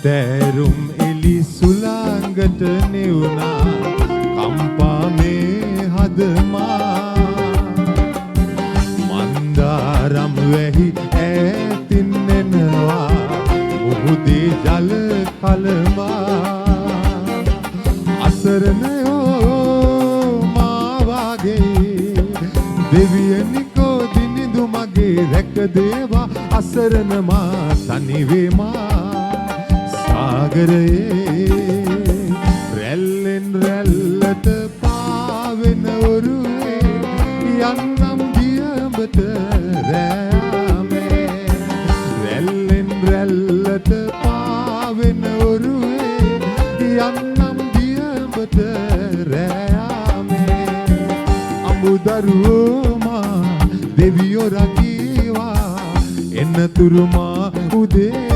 තෑරුම් එලි සුළඟට නිවුණා කම්පා මේ හදමා මන්දාරම් වැහි ඈතින් එනවා මුහුදේ ජල කලමා අසරණයෝ මා වාගේ දෙවියනිකෝ දිනිදු මගේ රැක දේවා අසරණ මා තනි වේමා सागरये रැල්ලෙන් රැල්ලට පාවෙන ඔරුවේ යන්නම් දියඹට රෑමේ රැල්ලෙන් රැල්ලට පාවෙන ඔරුවේ යන්නම් දියඹට රෑමේ අමුදරුවෝ මා දෙවියෝ රකීවා එන්නතුරු මා උදේ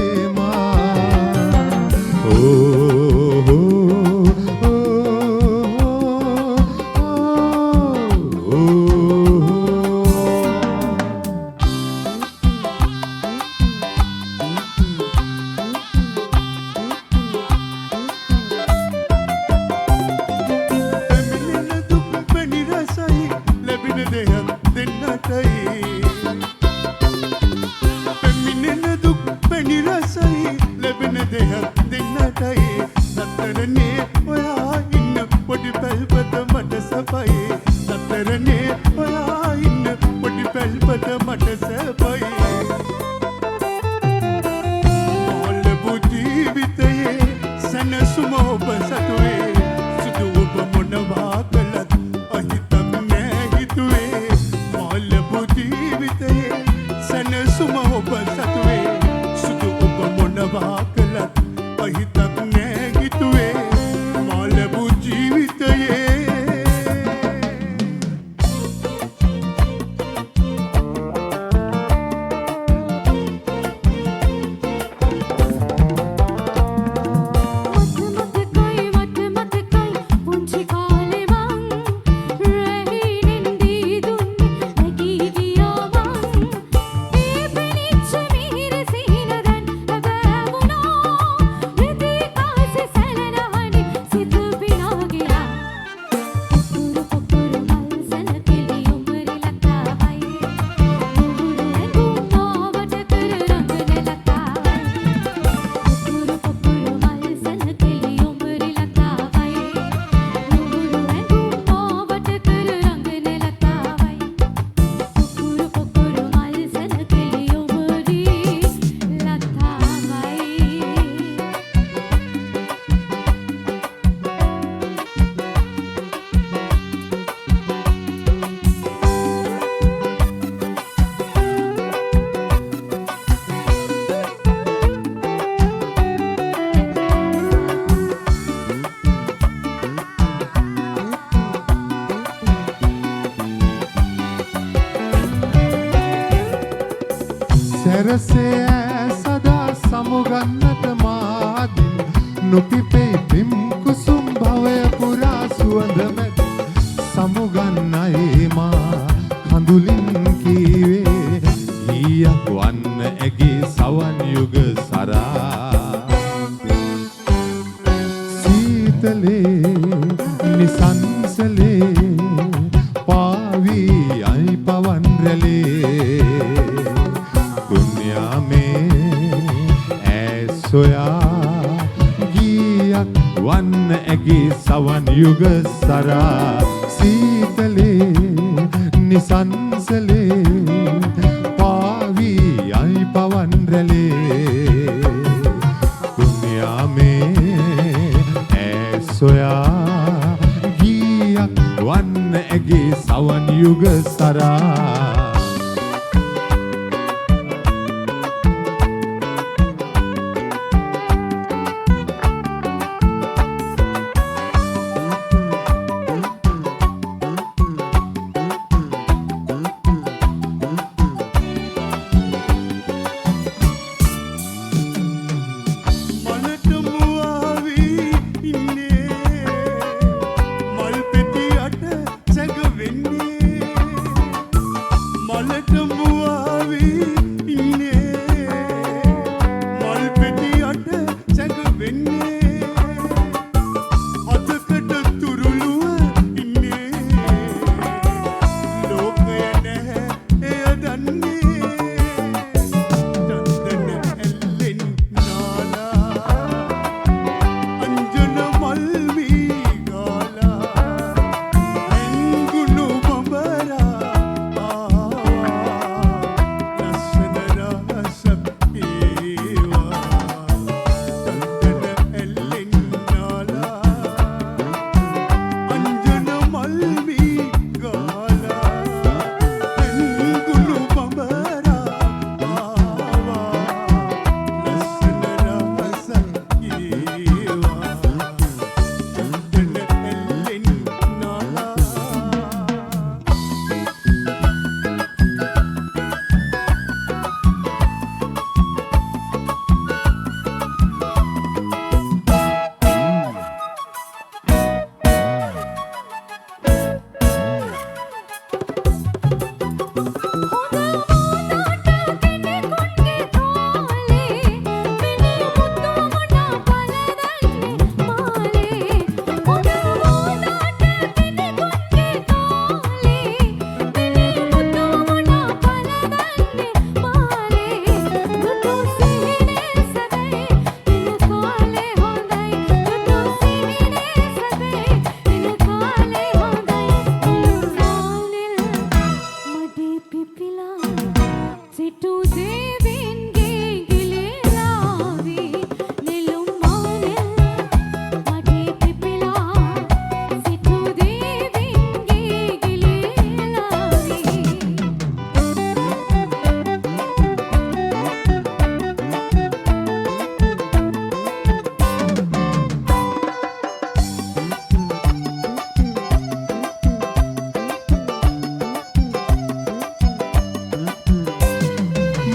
සැරසේ සදා සමුගන්නට මාදින් නොපිපේ පිම් කුසුම් භවය පුරා සුවඳ මැද සමුගන්නයි මා කඳුලින් කීවේ ගීයක් වන්න ඇගේ සවන් යුග සරා සීතලේ නිසංසලේ පාවී අයි පවන් රැලේ දුනියා මේ ඇසොයා ගීයක් වන්න ඇගේ සවන් යුග සරා සීතලේ නිසංසලේ පාවී අයි පවන් රැලේ දුනියා මේ ඇසොයා ගීයක් වන්න ඇගේ සවන් යුග සරා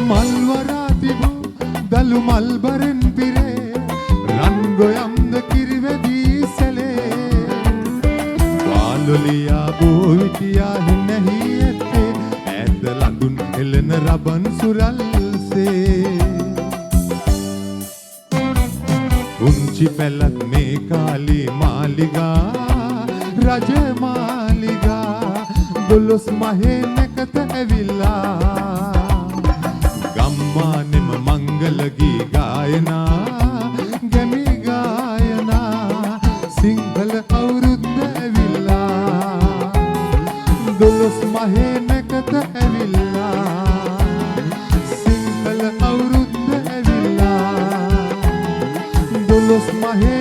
මල්වරා තිබු දලු මල්බරෙන් පිරේ රන් ගොයම්ද කිරිවැදී සැලේ වාලොලියා බෝවිටියා හිනැහි ඇත්තේ ඈත ලඳුන් එළන රබන් සුරල්සේ උංචි පැලත් මේ කාලි මාලිගා රජ මාලිගා දොළොස් මහේ නැකත ඇවිල්ලා ගම්මානෙම මංගල ගී ගායනා ගැමි ගායනා සිංහල අවුරුද්ද ඇවිල්ලා දොළොස් මහේ නැකත ඇවිල්ලා සිංහල අවුරුද්ද ඇවිල්ලා දොළොස් මහේ